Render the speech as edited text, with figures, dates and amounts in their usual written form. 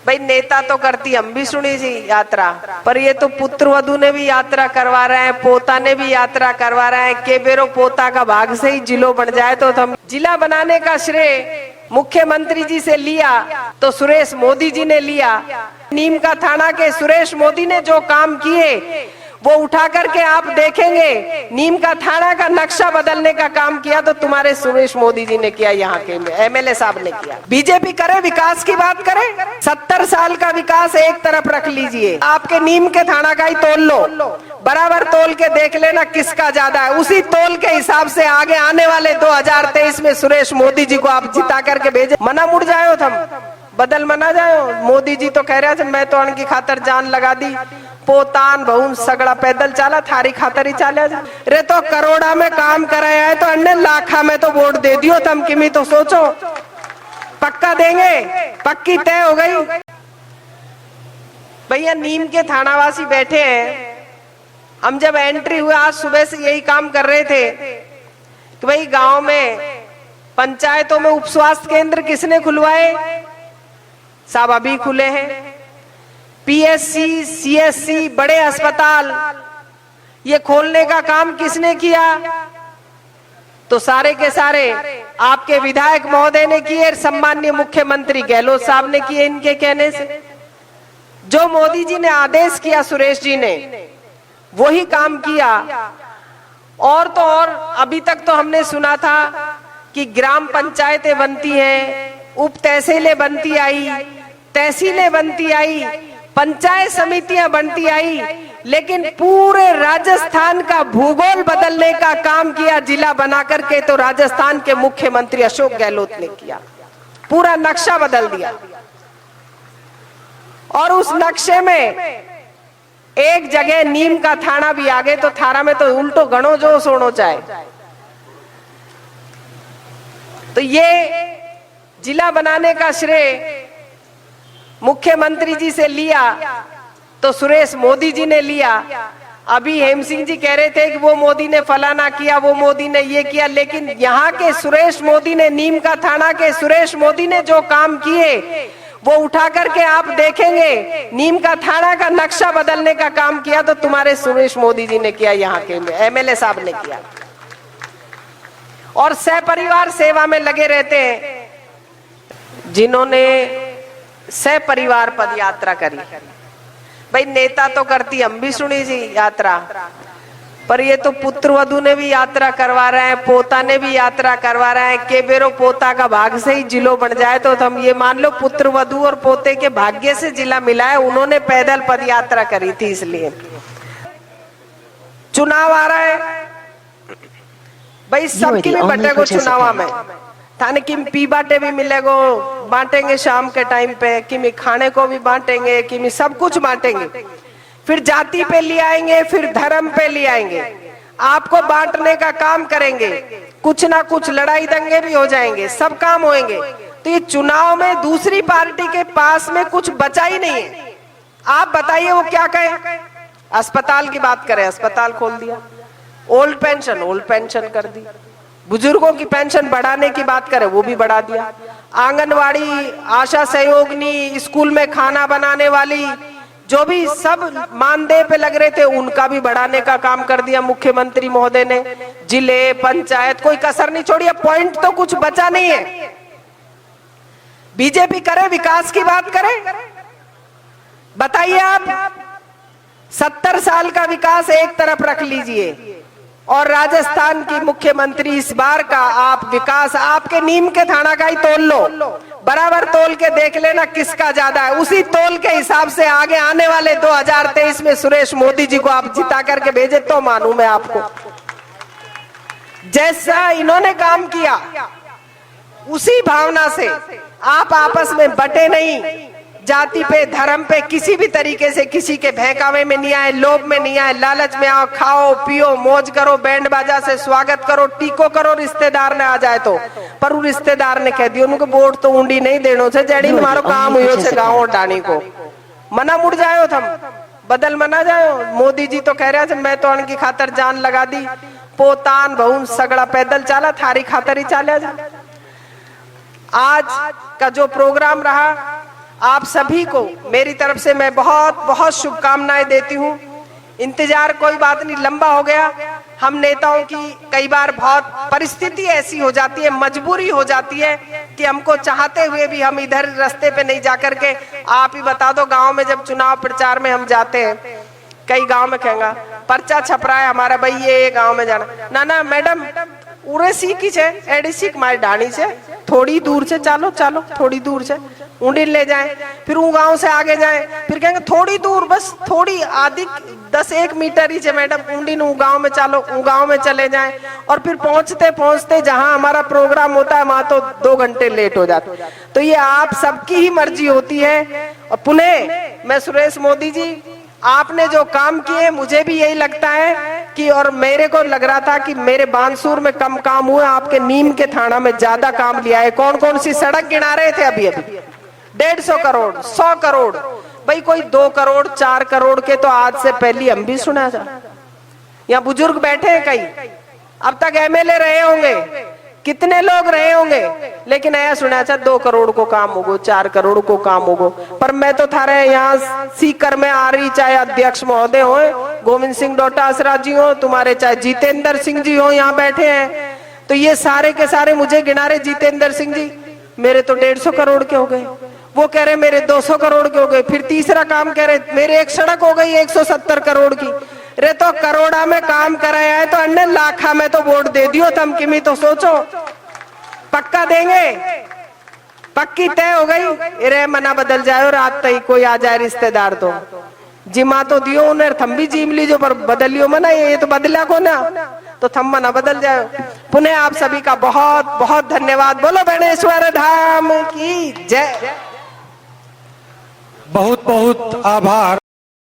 भाई नेता तो करती, हम भी सुनी थी यात्रा, पर ये तो पुत्र वधू ने भी यात्रा करवा रहे हैं, पोता ने भी यात्रा करवा रहे हैं। के बेरो पोता का भाग से ही जिलो बन जाए तो हम जिला बनाने का श्रेय मुख्यमंत्री जी से लिया तो सुरेश मोदी जी ने लिया। नीम का थाना के सुरेश मोदी ने जो काम किए वो उठा करके आप देखेंगे, नीम का थाना का नक्शा बदलने का काम किया तो तुम्हारे सुरेश मोदी जी ने किया, यहाँ के एमएलए साहब ने किया। बीजेपी करे विकास की बात करे, 70 साल का विकास एक तरफ रख लीजिए, आपके नीम के थाना का ही तोल लो, बराबर तोल के देख लेना किसका ज्यादा है। उसी तोल के हिसाब से आगे आने वाले 2023 में सुरेश मोदी जी को आप जिता करके भेजे। मना मुड़ जाओ, थम बदल मना जाओ। मोदी जी तो कह रहे थे मैं तो उनकी खातर जान लगा दी, पोतान बहुन सगड़ा पैदल चाला, थारी खातर ही चाले रे। तो करोड़ा में काम कराया है तो अन्य लाखा में तो वोट दे दियो तुम, किमी तो सोचो पक्का देंगे, पक्की तय हो गई। भैया नीम के थानावासी बैठे हैं, हम जब एंट्री हुए आज सुबह से यही काम कर रहे थे कि भाई गांव में पंचायतों में उप स्वास्थ्य केंद्र किसने खुलवाए, साहब अभी खुले हैं। पीएससी, सीएससी, बड़े अस्पताल ये खोलने का काम किसने किया, तो सारे के सारे आपके विधायक महोदय ने किए, सम्माननीय मुख्यमंत्री गहलोत साहब ने किए। इनके कहने से जो मोदी जी ने आदेश किया, सुरेश जी ने वही काम किया। और तो और अभी तक तो हमने सुना था कि ग्राम पंचायतें बनती हैं, उप तहसीलें बनती आई, तहसीलें बनती आई, पंचायत समितियां बनती आई, लेकिन पूरे राजस्थान का भूगोल बदलने का काम किया जिला बना करके तो राजस्थान के मुख्यमंत्री अशोक गहलोत ने किया, पूरा नक्शा बदल दिया। और उस नक्शे में एक जगह नीम का थाना भी आ गए तो थाना में तो उल्टो गणो जो सोनो चाहे। तो ये जिला बनाने का श्रेय मुख्यमंत्री जी से लिया तो सुरेश मोदी जी ने लिया। अभी हेम सिंह जी कह रहे थे कि वो मोदी ने फलाना किया, वो मोदी ने ये किया, लेकिन यहाँ के सुरेश मोदी ने, नीम का थाना के सुरेश मोदी ने जो काम किए वो उठा करके आप देखेंगे, नीम का थाना का नक्शा बदलने का काम किया तो तुम्हारे सुरेश मोदी जी ने किया, यहाँ के एमएलए साहब ने किया। और सहपरिवार सेवा में लगे रहते हैं, जिन्होंने सहपरिवार पद यात्रा करी। भाई नेता तो करती, हम भी सुनी थी यात्रा, पर ये तो पुत्र वधू ने भी यात्रा करवा रहे हैं, पोता ने भी यात्रा करवा रहे हैं। के बेरो पोता का भाग से ही जिलो बन जाए तो हम ये मान लो पुत्र वधू और पोते के भाग्य से जिला मिला है, उन्होंने पैदल पद यात्रा करी थी। इसलिए चुनाव आ रहा है भाई, सबकी भी बटे को चुनाव में थाने किम पी बाटे भी मिलेगो, बांटेंगे शाम के टाइम पे, किमी खाने को भी बांटेंगे, किमी सब कुछ बांटेंगे, फिर जाति पे ले आएंगे, फिर धर्म पे ले आएंगे, आपको बांटने का काम करेंगे, कुछ ना कुछ लड़ाई दंगे भी हो जाएंगे, सब काम होंगे। तो ये चुनाव में दूसरी पार्टी के पास में कुछ बचा ही नहीं है। आप बताइए वो क्या कहे। अस्पताल की बात करें, अस्पताल खोल दिया, ओल्ड पेंशन कर दी, बुजुर्गों की पेंशन बढ़ाने की बात करें वो भी बढ़ा दिया, आंगनवाड़ी, आशा सहयोगिनी, स्कूल में खाना बनाने वाली, जो भी सब मानदेय पे लग रहे थे उनका भी बढ़ाने का काम कर दिया मुख्यमंत्री महोदय ने। जिले पंचायत कोई कसर नहीं छोड़ी, पॉइंट तो कुछ बचा नहीं है। बीजेपी करे विकास की बात करे, बताइए आप 70 साल का विकास एक तरफ रख लीजिए और राजस्थान की मुख्यमंत्री इस बार का आप विकास आपके नीम के थाना का ही तोल लो, बराबर तोल के देख लेना किसका ज्यादा है। उसी तोल के हिसाब से आगे आने वाले 2023 में सुरेश मोदी जी को आप जिता करके भेजे तो मानूं मैं आपको। जैसा इन्होंने काम किया उसी भावना से आप आपस में बटे नहीं, जाति पे धर्म पे किसी भी तरीके से किसी के बहकावे में नहीं आए, लोभ में नहीं आए, लालच में आओ, खाओ पियो मौज करो, बैंड बाजा से स्वागत करो, टीको करो, रिश्तेदार ने आ जाए तो। पर वो रिश्तेदार ने कह दिया उनको वोट तो ऊंडी नहीं देनो से, जड़ी मारो काम हुई से गाँव डानी को मना मुड़ जाओ, थम बदल मना जाओ। मोदी जी तो कह रहे थे मैं तो उनकी खातर जान लगा दी, पोतान बहुन सगड़ा पैदल चाला, थारी खातर ही चाले जा। आज का जो प्रोग्राम रहा आप सभी को मेरी तरफ से मैं बहुत बहुत शुभकामनाएं देती हूँ। इंतजार कोई बात नहीं, लंबा हो गया। हम नेताओं की कई बार बहुत परिस्थिति ऐसी हो जाती है, मजबूरी हो जाती है कि हमको चाहते हुए भी हम इधर रास्ते पे नहीं जाकर के, आप ही बता दो, गांव में जब चुनाव प्रचार में हम जाते हैं, कई गांव में कहेंगे पर्चा छप रहा है हमारा, भाई ये गांव में जाना ना ना मैडम उरे सीखी छे एडी मारी ढाणी से थोड़ी दूर से चालो चालो, थोड़ी दूर से ऊंडी ले जाए, फिर वो गांव से आगे जाए, फिर कहेंगे थोड़ी दूर, बस थोड़ी आधी 10-1 मीटर ही है मैडम, ऊंडी नु गांव में चालो, वो गांव में चले जाए, और फिर पहुंचते पहुंचते जहां हमारा प्रोग्राम होता है वहां तो 2 घंटे लेट हो जाते। तो ये आप सबकी ही मर्जी होती है। और पुनः मैं सुरेश मोदी जी, आपने जो काम किए मुझे भी यही लगता है कि, और मेरे को लग रहा था कि मेरे बानसूर में कम काम हुआ, आपके नीम के थाना में ज्यादा काम लिया है। कौन कौन सी सड़क गिना रहे थे अभी अभी? 150 करोड़, 100 करोड़, भाई कोई 2 करोड़ 4 करोड़ के तो आज से पहले हम भी सुना था। यहाँ बुजुर्ग बैठे हैं कई, अब तक एमएलए रहे होंगे, कितने लोग रहे होंगे, लेकिन ऐसा सुना था 2 करोड़ को काम होगो, 4 करोड़ को काम होगो। पर मैं तो थारे यहाँ सीकर में आ रही, चाहे अध्यक्ष महोदय हो, गोविंद सिंह डोटासरा जी हो, तुम्हारे चाहे जितेंद्र सिंह जी हो यहाँ बैठे हैं, तो ये सारे के सारे मुझे गिना रहे, जितेंद्र सिंह जी मेरे तो 150 करोड़ के हो गए, वो कह रहे मेरे 200 करोड़ के हो गए, फिर तीसरा काम कह रहे मेरे एक सड़क हो गई 170 करोड़ की। रे तो करोड़ा में काम कराया है तो अन्य लाखा में तो वोट दे दियो तुम, किमी तो सोचो पक्का देंगे, पक्की तय हो गई। रे मना बदल जाए रात तई कोई आ जाए रिश्तेदार तो जिमा तो दियो उन्हें, थम भी जीम लीजो पर बदलियो मना, ये तो बदला को ना, तो थम मना बदल जाए। पुनः आप सभी का बहुत बहुत धन्यवाद। बोलो बेणेश्वर धाम की जय। बहुत बहुत आभार।